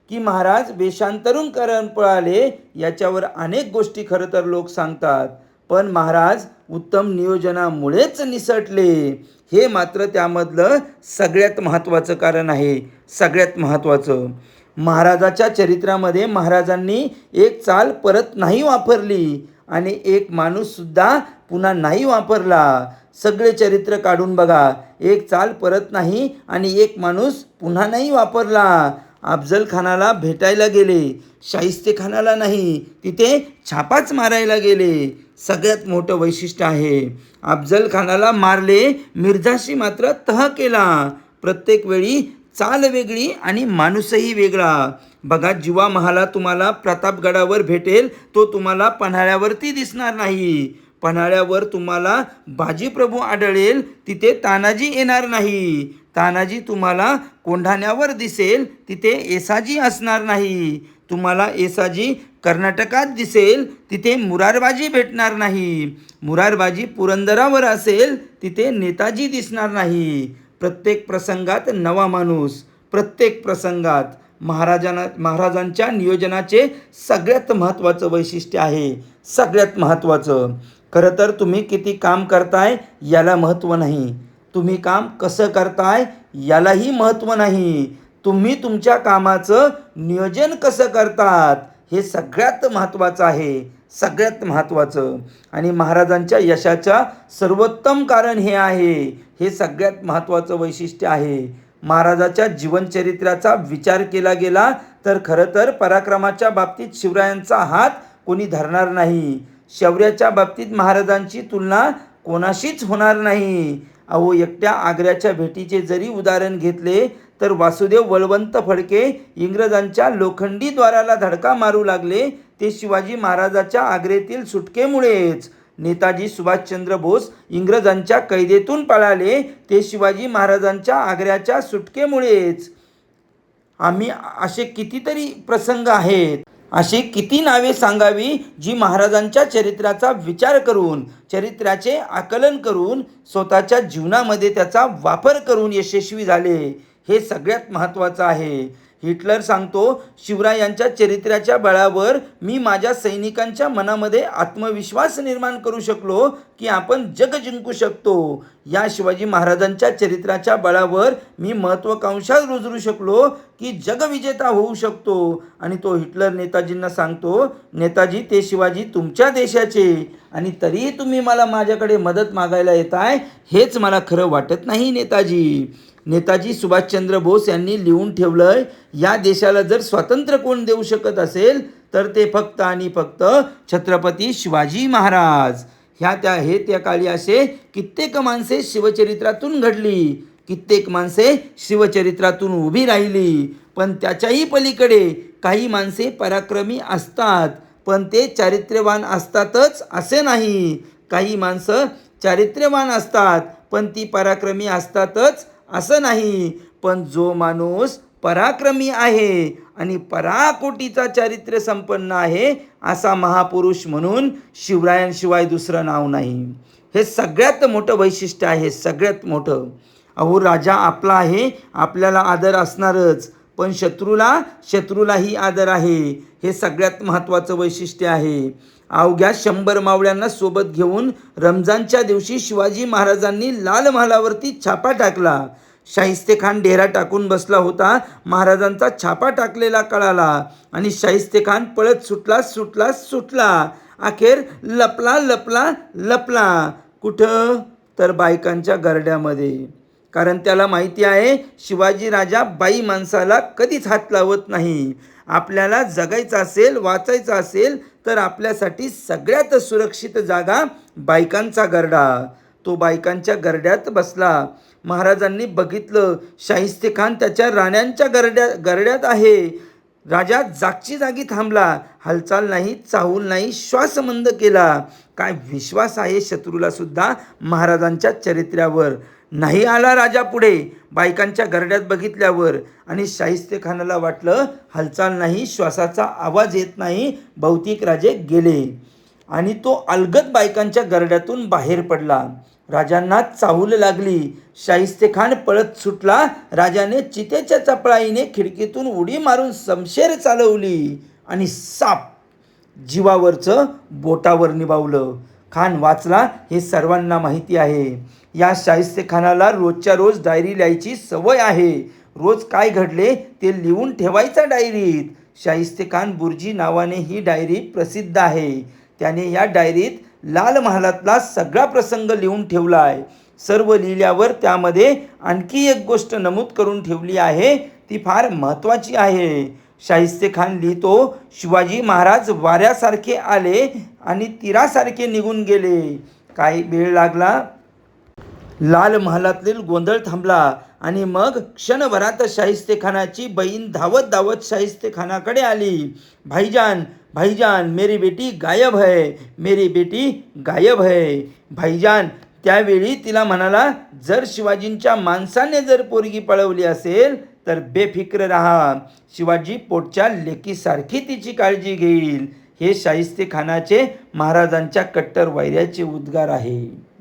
की महाराज वेषांतरून करून पळाले, याच्यावर अनेक गोष्टी खरं तर लोक सांगतात. पण महाराज उत्तम नियोजनामुळेच निसटले, हे मात्र त्यामधलं सगळ्यात महत्त्वाचं कारण आहे. सगळ्यात महत्त्वाचं, महाराजाच्या चरित्रामध्ये महाराजांनी एक चाल परत नाही वापरली आणि एक माणूससुद्धा पुन्हा नाही वापरला. सगळे चरित्र काढून बघा, एक चाल परत नाही आणि एक माणूस पुन्हा नाही वापरला. अफजल खानाला भेटायला गेले, शाहिस्तेखानाला नाही, तिथे छापाच मारायला गेले. सगळ्यात मोठं वैशिष्ट्य आहे. अफजल खानाला मारले, मिर्झाशी मात्र तह केला. प्रत्येक वेळी चाल वेगळी आणि माणूसही वेगळा. बघा, जिवा महाला तुम्हाला प्रतापगडावर भेटेल, तो तुम्हाला पन्हाळ्यावरती दिसणार नाही. पन्हाळ्यावर तुम्हाला बाजीप्रभू आढळेल, तिथे तानाजी येणार नाही. तानाजी तुम्हाला कोंढाण्यावर दिसेल, तिथे येसाजी असणार नाही. तुम्हाला येसाजी कर्नाटकात दिसेल, तिथे मुरारबाजी भेटणार नाही. मुरारबाजी पुरंदरावर असेल, तिथे नेताजी दिसणार नाही. प्रत्येक प्रसंगात नवा माणूस, प्रत्येक प्रसंगात. महाराजांच्या नियोजनाचे सगळ्यात महत्त्वाचं वैशिष्ट्य आहे. सगळ्यात महत्त्वाचं. खरं तर तुम्ही किती काम करताय याला महत्त्व नाही, तुम्ही काम कसं करताय यालाही महत्त्व नाही. तुम्ही तुमच्या कामाचं नियोजन कसं करतात हे सगळ्यात महत्त्वाचं आहे. सगळ्यात महत्त्वाचं. आणि महाराजांच्या यशाच्या सर्वोत्तम कारण हे आहे, हे सगळ्यात महत्त्वाचं वैशिष्ट्य आहे. महाराजाच्या जीवनचरित्राचा विचार केला गेला तर खरं तर पराक्रमाच्या बाबतीत शिवरायांचा हात कोणी धरणार नाही. शौर्याच्या बाबतीत महाराजांची तुलना कोणाशीच होणार नाही. अहो, एकट्या आग्र्याच्या भेटीचे जरी उदाहरण घेतले तर वासुदेव बळवंत फडके इंग्रजांच्या लोखंडी द्वाराला धडका मारू लागले ते शिवाजी महाराजाच्या आग्रेतील सुटकेमुळेच. नेताजी सुभाषचंद्र बोस इंग्रजांच्या कैदेतून पळाले ते शिवाजी महाराजांच्या आग्र्याच्या सुटकेमुळेच. आम्ही असे कितीतरी प्रसंग आहेत, अशी किती नावे सांगावी जी महाराजांच्या चरित्राचा विचार करून, चरित्राचे आकलन करून, स्वतःच्या जीवनामध्ये त्याचा वापर करून यशस्वी झाले. हे सगळ्यात महत्त्वाचं आहे. हिटलर सांगतो, शिवरायांच्या चरित्राच्या बळावर मी माझ्या सैनिकांच्या मनामध्ये आत्मविश्वास निर्माण करू शकलो की आपण जग जिंकू शकतो. या शिवाजी महाराजांच्या चरित्राच्या बळावर मी महत्त्वाकांक्षा रुजरू शकलो की जगविजेता होऊ शकतो. आणि तो हिटलर नेताजींना सांगतो, नेताजी, ते शिवाजी तुमच्या देशाचे आणि तरीही तुम्ही मला माझ्याकडे मदत मागायला येताय, हेच मला खरं वाटत नाही नेताजी. नेताजी सुभाषचंद्र बोस यांनी लिहून ठेवलंय, या देशाला जर स्वातंत्र्य कोण देऊ शकत असेल तर ते फक्त आणि फक्त छत्रपती शिवाजी महाराज. हे त्या काळी असे कित्येक माणसे शिवचरित्रातून घडली, कित्येक माणसे शिवचरित्रातून उभी राहिली. पण त्याच्याही पलीकडे काही माणसे पराक्रमी असतात, पण ते चारित्र्यवान असतातच असे नाही. काही माणसं चारित्र्यवान असतात पण ती पराक्रमी असतातच असं नाही. पण जो माणूस पराक्रमी आहे आणि पराकोटीचा चारित्र्य संपन्न आहे असा महापुरुष म्हणून शिवरायांशिवाय दुसरं नाव नाही. हे सगळ्यात मोठं वैशिष्ट्य आहे, सगळ्यात मोठं. अहो, राजा आपला आहे, आपल्याला आदर असणारच, पण शत्रूलाही आदर आहे. हे सगळ्यात महत्त्वाचं वैशिष्ट्य आहे. अवघ्या 100 मावळ्यांना सोबत घेऊन रमजानच्या दिवशी शिवाजी महाराजांनी लाल महालावरती छापा टाकला. शाहिस्तेखान डेरा टाकून बसला होता. महाराजांचा छापा टाकलेला कळाला आणि शाहिस्तेखान पळत सुटला. अखेर लपला. कुठं? तर बायकांच्या गरड्यामध्ये. कारण त्याला माहिती आहे शिवाजी राजा बाई माणसाला कधीच हात लावत नाही. आपल्याला जगायचं असेल, वाचायचं असेल तर आपल्यासाठी सगळ्यात सुरक्षित जागा बायकांचा गरडा. तो बायकांच्या गरड्यात बसला. महाराजांनी बघितलं शाहिस्तेखान त्याच्या राण्यांच्या गरड्यात आहे. राजा जागची जागी थांबला, हालचाल नाही, चाहूल नाही, श्वास मंद केला. काय विश्वास आहे शत्रूला सुद्धा महाराजांच्या चरित्रावर. नाही आला राजा पुढे बायकांच्या गरड्यात बघितल्यावर. आणि शाहिस्तेखानाला वाटलं हालचाल नाही, श्वासाचा आवाज येत नाही, बहुतेक राजे गेले. आणि तो अलगद बायकांच्या गरड्यातून बाहेर पडला. राजांना चाहूल लागली. शाहिस्तेखान पळत सुटला. राजाने चितेच्या चपळाईने खिडकीतून उडी मारून शमशेर चालवली आणि साप जीवावरचं बोटावर निभावलं. खान वाचला हे सर्वांना माहिती आहे. या शाहिस्तेखानाला रोजच्या रोज डायरी लिहायची सवय आहे. रोज काय घडले ते लिहून ठेवायचा डायरीत. शाहिस्तेखान बुर्जी नावाने ही डायरी प्रसिद्ध आहे. त्याने या डायरीत लाल महालातला सगळा प्रसंग लिहून ठेवला आहे. सर्व लिहिल्यावर त्यामध्ये आणखी एक गोष्ट नमूद करून ठेवली आहे, ती फार महत्त्वाची आहे. शाहिस्तेखान लिहितो, शिवाजी महाराज वाऱ्यासारखे आले आणि तीरासारखे निघून गेले. काही वेळ लागला. लाल महालातील गोंधळ थांबला आणि मग क्षणभरात शाहिस्तेखानाची बहीण धावत शाहिस्तेखानाकडे आली. भाईजान मेरी बेटी गायब है. भाईजान त्यावेळी तिला म्हणाला, जर शिवाजींच्या माणसाने जर पोरगी पळवली असेल तर बेफिक्र राहा, शिवाजी पोटच्या लेकीसारखी तिची काळजी घेईल. हे शाहिस्तेखानाचे महाराजांच्या कट्टर वैऱ्याचे उद्गार आहे.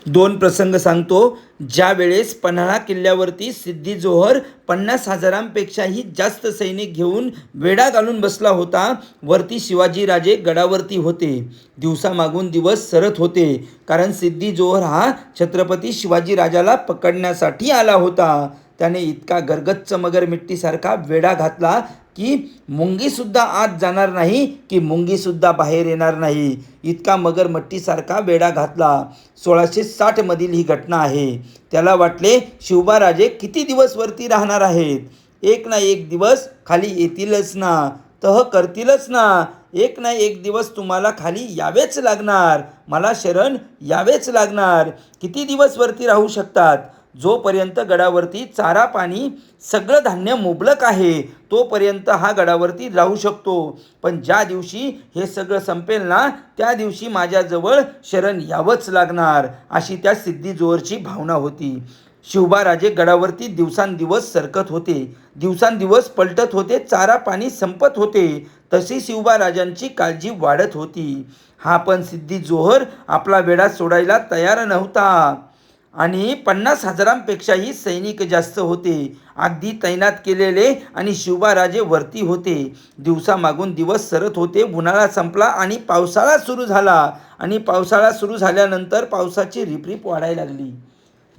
2 प्रसंग सांगतो. ज्या वेळेस पन्हाळा किल्ल्यावरती सिद्दी जोहर 50,000पेक्षाही जास्त सैनिक घेऊन वेढा घालून बसला होता. वरती शिवाजी राजे गडावरती होते. दिवसामागून दिवस सरत होते, कारण सिद्दी जोहर हा छत्रपती शिवाजी राजाला पकडण्यासाठी आला होता. त्याने इतका गरगच्च मगरमिट्टीसारखा वेढा घातला की मुंगीसुद्धा आत जाणार नाही, की मुंगीसुद्धा बाहेर येणार नाही, इतका मगरमट्टीसारखा वेढा घातला. 1660 मधील ही घटना आहे. त्याला वाटले शिवबाराजे किती दिवस वरती राहणार आहेत, एक ना एक दिवस खाली येतीलच ना, तह करतीलच ना, एक ना एक दिवस तुम्हाला खाली यावेच लागणार, मला शरण यावेच लागणार. किती दिवस वरती राहू शकतात? जोपर्यंत गडावरती चारा पाणी सगळं धान्य मुबलक आहे तोपर्यंत हा गडावरती राहू शकतो, पण ज्या दिवशी हे सगळं संपेल ना त्या दिवशी माझ्याजवळ शरण यावंच लागणार, अशी त्या सिद्धी जोहरची भावना होती. शिवबाराजे गडावरती दिवसांदिवस सरकत होते, दिवसांदिवस पलटत होते, चारा पाणी संपत होते, तशी शिवबाराजांची काळजी वाढत होती. हा पण सिद्धी जोहर आपला वेढा सोडायला तयार नव्हता आणि 50,000पेक्षाही सैनिक जास्त होते, अगदी तैनात केलेले, आणि शिवबाराजे वरती होते. दिवसामागून दिवस सरत होते, उन्हाळा संपला आणि पावसाळा सुरू झाला, आणि पावसाळा सुरू झाल्यानंतर पावसाची रिपरिप वाढायला लागली.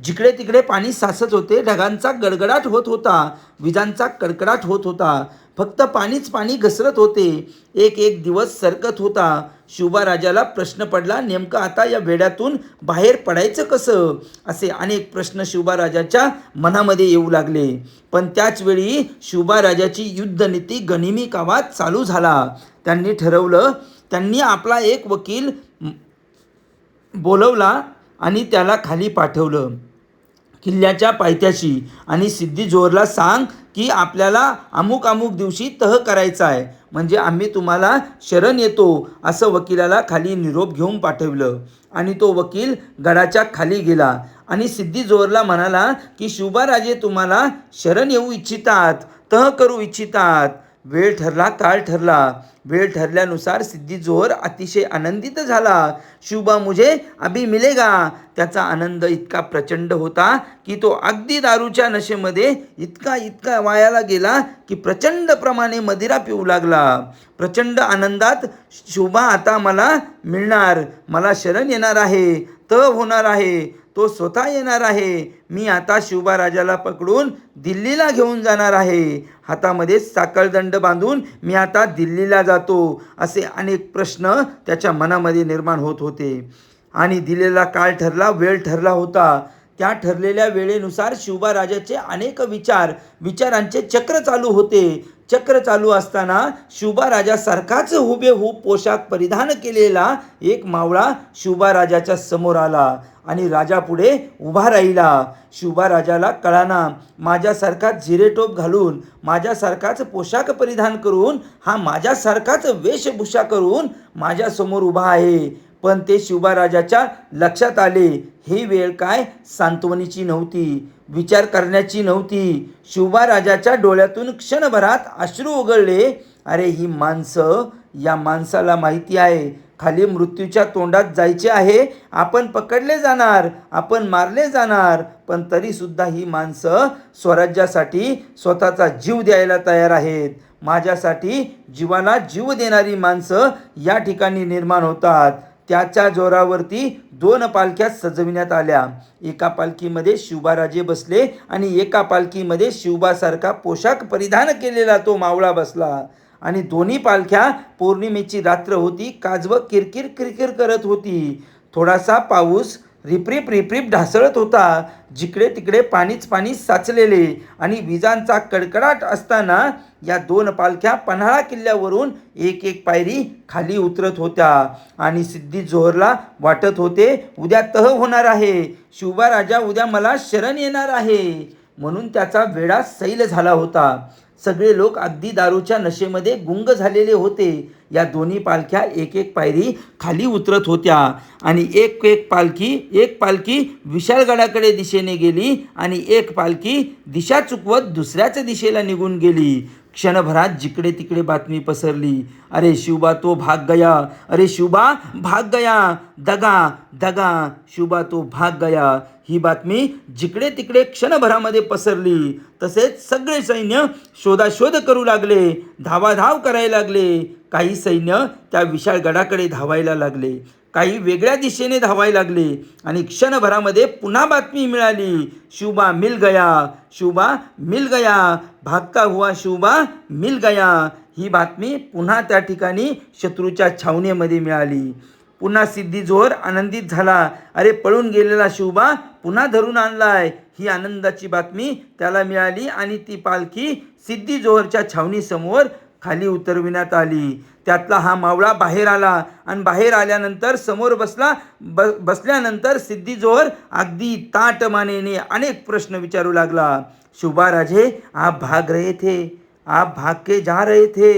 जिकडे तिकडे पाणी साचत होते, ढगांचा गडगडाट होत होता, विजांचा कडकडाट होत होता, फक्त पाणीच पाणी घसरत होते. एक एक दिवस सरकत होता. शिवबाराजाला प्रश्न पडला, नेमकं आता या वेड्यातून बाहेर पडायचं कसं, असे अनेक प्रश्न शिवबाराजाच्या मनामध्ये येऊ लागले. पण त्याच वेळी शिवबाराजाची युद्धनीती गनिमी कावात चालू झाला. त्यांनी ठरवलं, त्यांनी आपला एक वकील बोलवला आणि त्याला खाली पाठवलं किल्ल्याच्या पायथ्याशी, आणि सिद्धी जोहरला सांग की आपल्याला अमुक अमुक दिवशी तह करायचा आहे, म्हणजे आम्ही तुम्हाला शरण येतो, असं वकिलाला खाली निरोप घेऊन पाठवलं. आणि तो वकील गडाच्या खाली गेला आणि सिद्धी जोहरला म्हणाला की शिवबाराजे तुम्हाला शरण येऊ इच्छितात, तह करू इच्छितात. वेळ ठरला, काळ ठरला. वेळ ठरल्यानुसार सिद्धी जोहर अतिशय आनंदित झाला. शिवबा मुझे अभी मिलेगा, त्याचा आनंद इतका प्रचंड होता की तो अगदी दारूच्या नशेमध्ये इतका वायाला गेला की प्रचंड प्रमाणे मदिरा पिऊ लागला. प्रचंड आनंदात शिवबा आता मला मिळणार, मला शरण येणार आहे, तह होणार आहे, तो स्वतः येणार आहे, मी आता शिवबाराजाला पकडून दिल्लीला घेऊन जाणार आहे, हातामध्ये साखळदंड बांधून मी आता दिल्लीला जातो, असे अनेक प्रश्न त्याच्या मनामध्ये निर्माण होत होते. आणि दिलेला काळ ठरला, वेळ ठरला होता. त्या ठरलेल्या वेळेनुसार शिवबाराजाचे अनेक विचारांचे चक्र चालू होते. चक्र चालू असताना शिवबाराजासारखाच हुबेहूब पोशाख परिधान केलेला एक मावळा शिवबाराजाच्या समोर आला आणि राजापुढे उभा राहिला. शिवबाराजाला कळाना, माझ्यासारखाच जिरेटोप घालून, माझ्यासारखाच पोशाख परिधान करून, हा माझ्यासारखाच वेशभूषा करून माझ्यासमोर उभा आहे. पण ते शिवबाराजाच्या लक्षात आले, ही वेळ काय सांत्वनीची नव्हती, विचार करण्याची नव्हती. शिवबाराजाच्या डोळ्यातून क्षणभरात अश्रू उगळले. अरे ही माणसं, या माणसाला माहिती आहे खाली मृत्यूच्या तोंडात जायचे आहे, आपण पकडले जाणार, आपण मारले जाणार, पण तरीसुद्धा ही माणसं स्वराज्यासाठी स्वतःचा जीव द्यायला तयार आहेत. माझ्यासाठी जीवाला जीव देणारी माणसं या ठिकाणी निर्माण होतात. त्याच्या जोरावरती 2 पालख्या सजविण्यात आल्या. एका पालखीमध्ये शिवबाराजे बसले आणि एका पालखीमध्ये शिवबासारखा पोशाख परिधान केलेला तो मावळा बसला. आणि दोन्ही पालख्या, पौर्णिमेची रात्र होती, काजवं किरकिर किरकिर करत होती. थोडासा पाऊस रिपरिप ढासळत होता. जिकडे तिकडे पाणीच पाणी साचलेले आणि विजांचा कडकडाट असताना या 2 पालख्या पन्हाळा किल्ल्यावरून एक एक पायरी खाली उतरत होत्या. आणि सिद्धी जोहरला वाटत होते, उद्या तह होणार आहे, शिवबाराजा उद्या मला शरण येणार आहे, म्हणून त्याचा वेढा सैल झाला होता. सगळे लोक अगदी दारूच्या नशेमध्ये गुंग झालेले होते. या दोन्ही पालख्या एक एक पायरी खाली उतरत होत्या आणि एक पालखी विशाळगडाकडे दिशेने गेली आणि एक पालखी दिशा चुकवत दुसऱ्याच दिशेला निघून गेली. क्षणभरात जिकडे तिकडे बातमी पसरली, अरे शिवबा तो भाग गया, अरे शिवबा भाग गया, दगा दगा, शिवबा तो भाग गया. ही बातमी जिकडे तिकडे क्षणभरामध्ये पसरली. तसेच सगळे सैन्य शोधाशोध करू लागले, धावाधाव करायला लागले. काही सैन्य त्या विशाळ गडाकडे धावायला लागले. काही वेगळ्या दिशेने धावायला लागले आणि क्षणभरामध्ये पुन्हा बातमी मिळाली, शिवबा मिल गया, शिवबा मिल गया, भागता हुआ शिवबा मिल गया. ही बातमी पुन्हा त्या ठिकाणी शत्रूच्या छावणीमध्ये मिळाली. पुन्हा सिद्धी जोहर आनंदित झाला. अरे, पळून गेलेला शिवबा पुन्हा धरून आणलाय, ही आनंदाची बातमी त्याला मिळाली आणि ती पालखी सिद्धी जोहरच्या छावणीसमोर खाली उतरविण्यात आली. त्यातला हा मावळा बाहेर आला आणि बाहेर आल्यानंतर समोर बसल्यानंतर सिद्धी जोहर अगदी ताटमानेने अनेक प्रश्न विचारू लागला. शिवबा राजे, आप भाग रहे थे, आप भाग के जा रहे थे.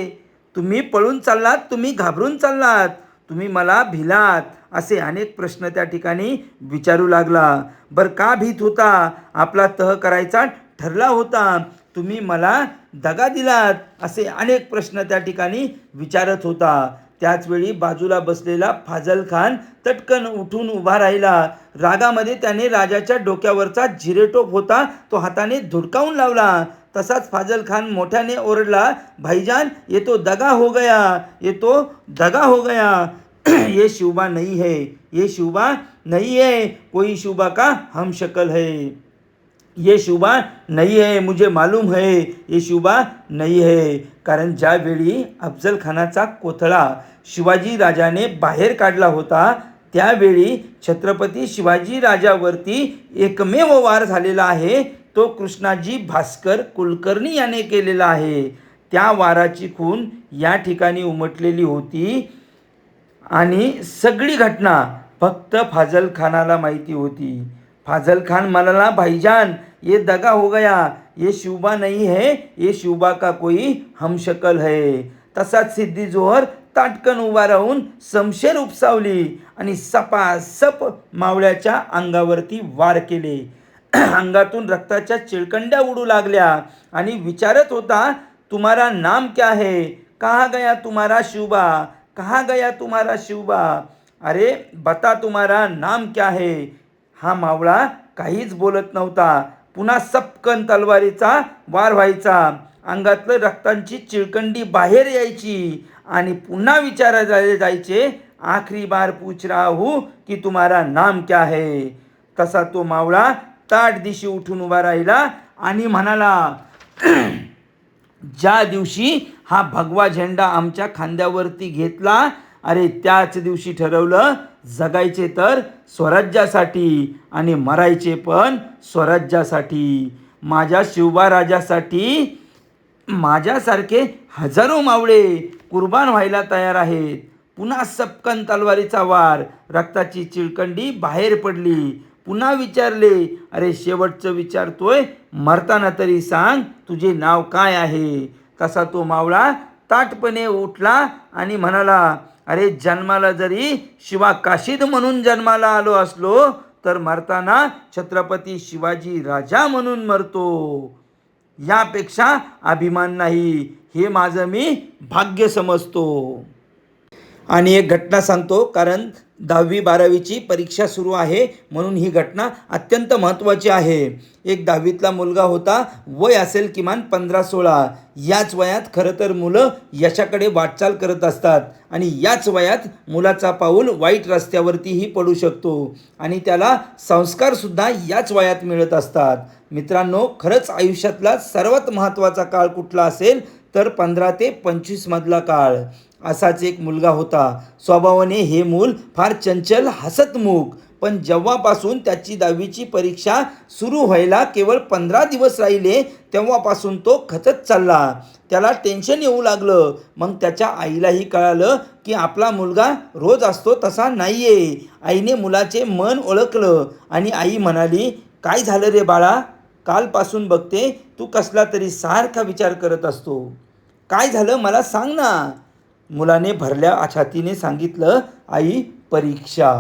तुम्ही पळून चाललात, तुम्ही घाबरून चाललात, तुम्ही मला भिलात, असे अनेक प्रश्न त्या ठिकाणी विचारू लागला. बर, का भीत होता? आपला तह करायचा ठरला होता, तुम्ही मला दगा दिलात, असे अनेक प्रश्न त्या ठिकाणी विचारत होता. त्याचवेळी बाजूला बसलेला फाजल खान तटकन उठून उभा राहिला. रागामध्ये त्याने राजाच्या डोक्यावरचा जिरेटोप होता तो हाताने धुडकावून लावला. तसाच फाजल खान मोठ्याने ओरडला, भाईजान, ये तो दगा हो गया, ये तो दगा हो गया. ये शिवबा नहीं है, ये शिवबा नहीं है, कोई शिवबा का हम शक्ल है. ये शिवबा नहीं है, मुझे मालूम है, ये शिवबा नहीं है. कारण ज्यावेळी अफजल खानाचा कोथळा शिवाजी राजाने बाहेर काढला होता, त्यावेळी छत्रपती शिवाजी राजावरती एकमेव वार झालेला आहे, तो कृष्णाजी भास्कर कुलकर्णी याने केलेला आहे. त्या वाराची खून या ठिकाणी उमटलेली होती आणि सगळी घटना फक्त फाजल खानाला माहिती होती. फाजल खान म्हणाला, भाईजान, ये दगा हो गया, ये शिवबा नहीं है, ये शिवबा का कोई हमशक्ल है. तसाच सिद्धी जोहर ताटकन उभा राहून समशेर उपसावली आणि सपासप मावळ्याच्या अंगावरती वार केले. अंगातून रक्ताच्या चिळकंड्या उडू लागल्या आणि विचारत होता, तुम्हारा नाम क्या है, कहाँ गया तुम्हारा शिवबा, कहाँ गया तुम्हारा शिवबा, अरे बता तुम्हारा नाम क्या है. हा मावळा काहीच बोलत नव्हता. पुन्हा सपकन तलवारीचा वार व्हायचा, अंगातलं रक्तांची चिळकंडी बाहेर यायची आणि पुन्हा विचारले जायचे, आखरी बार पूछ रहा हूँ की तुम्हारा नाम क्या है. तसा तो मावळा ताट दिशी उठून उभा राहिला आणि म्हणाला, ज्या दिवशी हा भगवा झेंडा आमच्या खांद्यावरती घेतला, अरे त्याच दिवशी ठरवलं, जगायचे तर स्वराज्यासाठी आणि मरायचे पण स्वराज्यासाठी. माझ्या शिवबा राजासाठी माझ्यासारखे हजारो मावळे कुर्बान व्हायला तयार आहेत. पुन्हा सपकन तलवारीचा वार, रक्ताची चिळकंडी बाहेर पडली. पुन्हा विचारले, अरे शेवटचं विचारतोय, मरताना तरी सांग, तुझे नाव काय आहे. तसा तो मावळा ताटपणे उठला आणि म्हणाला, अरे जन्माला जरी शिवा काशीद म्हणून जन्माला आलो असलो तर मरताना छत्रपती शिवाजी राजा म्हणून मरतो. यापेक्षा अभिमान नाही, हे माझं मी भाग्य समजतो. आणि एक घटना सांगतो, कारण 10वी-12वीची परीक्षा सुरू आहे म्हणून ही घटना अत्यंत महत्त्वाची आहे. एक 10वीतला मुलगा होता, वय असेल किमान 15-16. याच वयात खरं तर मुलं यशाकडे वाटचाल करत असतात आणि याच वयात मुलाचा पाऊल वाईट रस्त्यावरतीही पडू शकतो आणि त्याला संस्कारसुद्धा याच वयात मिळत असतात. मित्रांनो, खरंच आयुष्यातला सर्वात महत्त्वाचा काळ कुठला असेल तर 15 ते 25 मधला काळ. असाच एक मुलगा होता. स्वभावाने हे मूल फार चंचल, हसतमुख. पण जेव्हापासून त्याची 10वीची परीक्षा सुरू व्हायला केवळ 15 दिवस राहिले तेव्हापासून तो खचत चालला. त्याला टेन्शन येऊ लागलं. मग त्याच्या आईलाही कळालं की आपला मुलगा रोज असतो तसा नाही आहे. आईने मुलाचे मन ओळखलं आणि आई म्हणाली, काय झालं रे बाळा, कालपासून बघते तू कसला तरी सारखा विचार करत असतो. काय झालं मला सांग ना. मुलाने भरल्या छातीने सांगितलं, आई परीक्षा.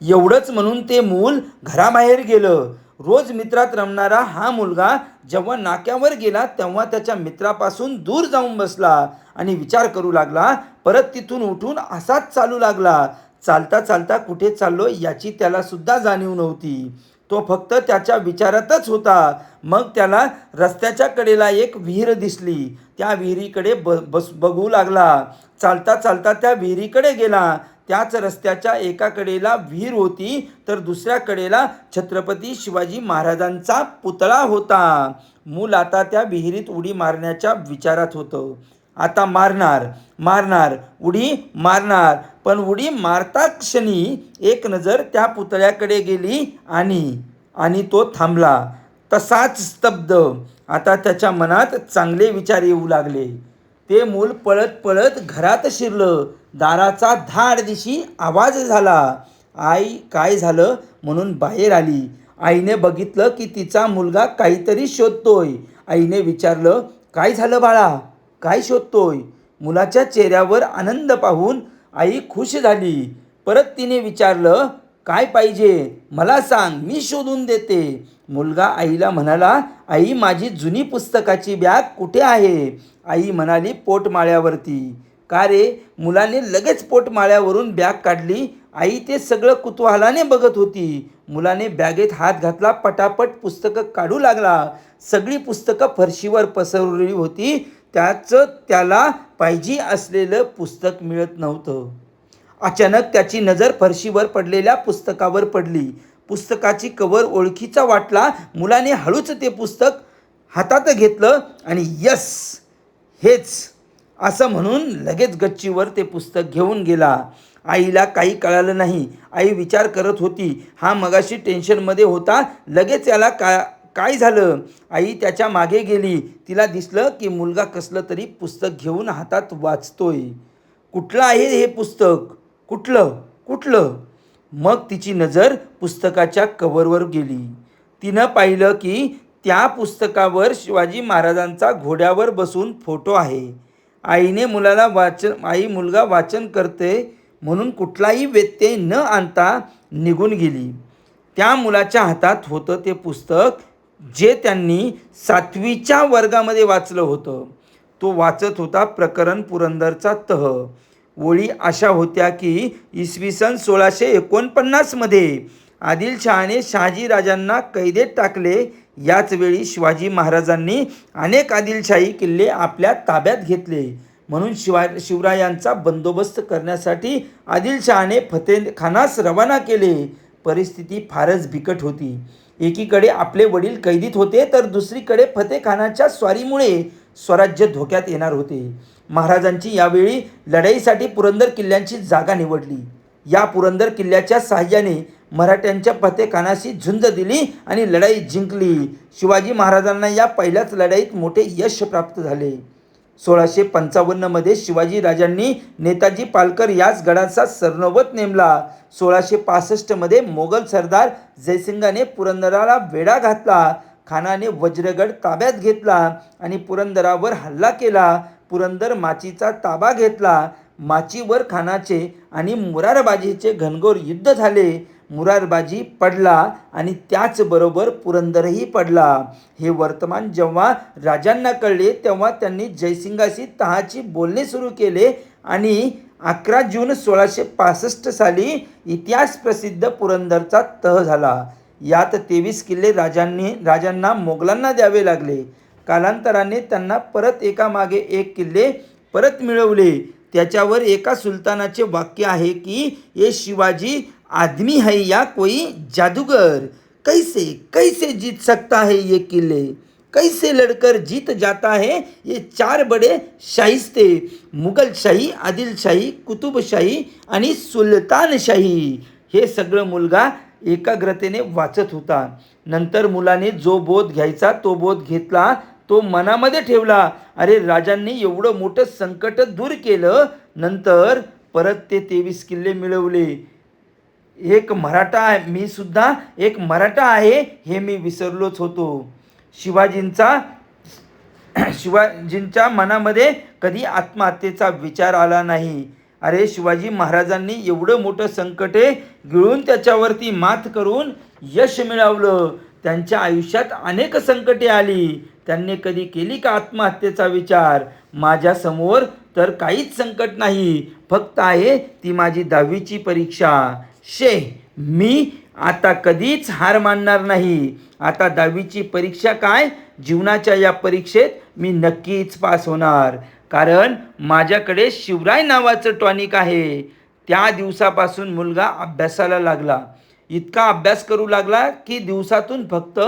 एवढंच म्हणून ते मूल घराबाहेर गेलं. रोज मित्रात रमणारा हा मुलगा जेव्हा नाक्यावर गेला तेव्हा त्याच्या मित्रापासून दूर जाऊन बसला आणि विचार करू लागला. परत तिथून उठून असाच चालू लागला. चालता चालता कुठे चाललो याची त्याला सुद्धा जाणीव नव्हती. तो फक्त त्याच्या विचारातच होता. मग त्याला रस्त्याच्या कडेला एक विहीर दिसली. त्या विहिरीकडे बघू लागला. चालता चालता त्या विहिरीकडे गेला. त्याच रस्त्याच्या एका कडेला विहीर होती तर दुसऱ्या कडेला छत्रपती शिवाजी महाराजांचा पुतळा होता. मूल आता त्या विहिरीत उडी मारण्याच्या विचारात होतं. आता मारणार उडी मारणार, पण उडी मारता क्षणी एक नजर त्या पुतळ्याकडे गेली आणि तो थांबला, तसाच स्तब्ध. आता त्याच्या मनात चांगले विचार येऊ लागले. ते मूल पळत पळत घरात शिरलं. दाराचा धाडदिशी आवाज झाला. आई काय झालं म्हणून बाहेर आली. आईने बघितलं की तिचा मुलगा काहीतरी शोधतोय. आईने विचारलं, काय झालं बाळा, काय शोधतोय? मुलाच्या चेहऱ्यावर आनंद पाहून आई खुश झाली. परत तिने विचारलं, काय पाहिजे मला सांग, मी शोधून देते. मुलगा आईला म्हणाला, आई माझी जुनी पुस्तकाची बॅग कुठे आहे? आई म्हणाली, पोटमाळ्यावरती. का रे? मुलाने लगेच पोटमाळ्यावरून बॅग काढली. आई ते सगळं कुतूहलाने बघत होती. मुलाने बॅगेत हात घातला, पटापट पुस्तकं काढू लागला. सगळी पुस्तकं फरशीवर पसरवली होती. त्याला पाहिजे असलेलं पुस्तक मिळत नव्हतं. अचानक त्याची नजर फरशीवर पडलेल्या पुस्तकावर पडली. पुस्तकाची कवर ओळखीचा वाटला. मुलाने हळूच ते पुस्तक हातात घेतलं आणि यस, हेच असं म्हणून लगेच गच्चीवर ते पुस्तक घेऊन गेला. आईला काही कळालं नाही. आई विचार करत होती, हा मगाशी टेन्शनमध्ये होता, लगेच याला काय झालं? आई त्याच्या मागे गेली. तिला दिसलं की मुलगा कसलं तरी पुस्तक घेऊन हातात वाचतोय. कुठलं आहे हे पुस्तक? कुठलं? मग तिची नजर पुस्तकाच्या कव्हरवर गेली. तिनं पाहिलं की त्या पुस्तकावर शिवाजी महाराजांचा घोड्यावर बसून फोटो आहे. आई मुलगा वाचन करते म्हणून कुठलाही व्यत्यय न आणता निघून गेली. त्या मुलाच्या हातात होतं ते पुस्तक जे त्यांनी 7वीच्या वर्गामध्ये वाचलं होतं. तो वाचत होता प्रकरण पुरंदरचा तह. ओळी अशा होत्या की इसवी सन 1649 मध्ये आदिलशहाने शहाजीराजांना कैदेत टाकले. याच वेळी शिवाजी महाराजांनी अनेक आदिलशाही किल्ले आपल्या ताब्यात घेतले. म्हणून शिवरायांचा बंदोबस्त करण्यासाठी आदिलशहाने फतेखानास रवाना केले. परिस्थिती फारच बिकट होती. एकीकडे आपले वडील कैदीत होते तर दुसरीकडे फतेखानाच्या स्वारीमुळे स्वराज्य धोक्यात येणार होते. महाराजांची यावेळी लढाईसाठी पुरंदर किल्ल्याची जागा निवडली. या पुरंदर किल्ल्याच्या साहाय्याने मराठ्यांच्या फतेखानाशी झुंज दिली आणि लढाई जिंकली. शिवाजी महाराजांना या पहिल्याच लढाईत मोठे यश प्राप्त झाले. 1655 मध्ये शिवाजी राजांनी नेताजी पालकर याच गडाचा सरनोबत नेमला. 1665 मध्ये मोगल सरदार जयसिंगाने पुरंदराला वेढा घातला. खानाने वज्रगड ताब्यात घेतला आणि पुरंदरावर हल्ला केला. पुरंदर माचीचा ताबा घेतला. माचीवर खानाचे आणि मुरारबाजीचे घनघोर युद्ध झाले. मुरारबाजी पडला आणि त्याचबरोबर पुरंदरही पडला. हे वर्तमान जेव्हा राजांना कळले तेव्हा त्यांनी जयसिंगाशी तहाची बोलणे सुरू केले आणि 11 जून 1665 साली इतिहास प्रसिद्ध पुरंदरचा तह झाला. यात 23 किल्ले राजांना मोगलांना द्यावे लागले. कालांतराने त्यांना परत एकामागे एक किल्ले परत मिळवले. त्याच्यावर एका सुलतानाचे वाक्य आहे की ये शिवाजी आदमी है या कोई जादूगर, कैसे जीत सकता है ये किले, कैसे लड़कर जीत जाता है ये 4 बड़े शाहिस्ते, मुघलशाही, आदिलशाही, कुतुबशाही आणि सुलतानशाही. हे सगळं मुलगा एकाग्रतेने वाचत होता. नंतर मुलाने जो बोध घ्यायचा तो बोध घेतला, तो मनामध्ये ठेवला. अरे, राजांनी एवढं मोठं संकट दूर केलं. नंतर परत ते 23 किल्ले मिळवले. मी सुद्धा एक मराठा आहे हे मी विसरलोच होतो. शिवाजींच्या मनामध्ये कधी आत्महत्येचा विचार आला नाही. अरे, शिवाजी महाराजांनी एवढं मोठं संकटे गिळून त्याच्यावरती मात करून यश मिळवलं. त्यांच्या आयुष्यात अनेक संकटे आली. त्यांनी कधी केली का आत्महत्येचा विचार? माझ्यासमोर तर काहीच संकट नाही, फक्त आहे ती माझी 10वीची परीक्षा. मी आता कधीच हार मानणार नाही. आता 10वीची परीक्षा काय, जीवनाच्या या परीक्षेत मी नक्कीच पास होणार. कारण माझ्याकडे शिवराय नावाचं टॉनिक आहे. त्या दिवसापासून मुलगा अभ्यासाला लागला. इतका अभ्यास करू लागला की दिवसातून फक्त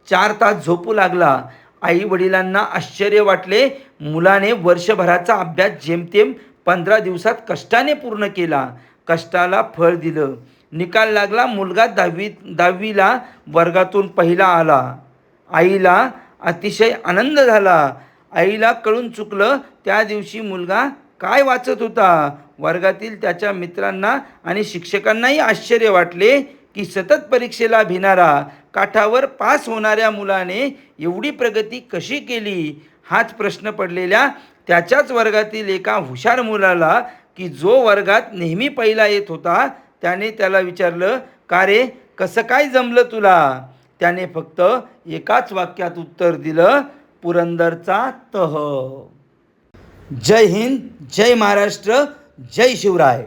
4 तास झोपू लागला. आई वडिलांना आश्चर्य वाटले. मुलाने वर्षभराचा अभ्यास जेमतेम 15 दिवसात कष्टाने पूर्ण केला. कष्टाला फळ दिलं. निकाल लागला. मुलगा 10वीला वर्गातून पहिला आला. आईला अतिशय आनंद झाला. आईला कळून चुकलं त्या दिवशी मुलगा काय वाचत होता. वर्गातील त्याच्या मित्रांना आणि शिक्षकांनाही आश्चर्य वाटले की सतत परीक्षेला भिणारा, काठावर पास होणाऱ्या मुलाने एवढी प्रगती कशी केली. हाच प्रश्न पडलेल्या त्याच्याच वर्गातील एका हुशार मुलाला, की जो वर्गात नेहमी पहिला येत होता, त्याने त्याला विचारलं, का रे, कसं काय जमलं तुला. त्याने फक्त एकाच वाक्यात उत्तर दिलं, पुरंदरचा तह. जय हिंद, जय महाराष्ट्र, जय शिवराय.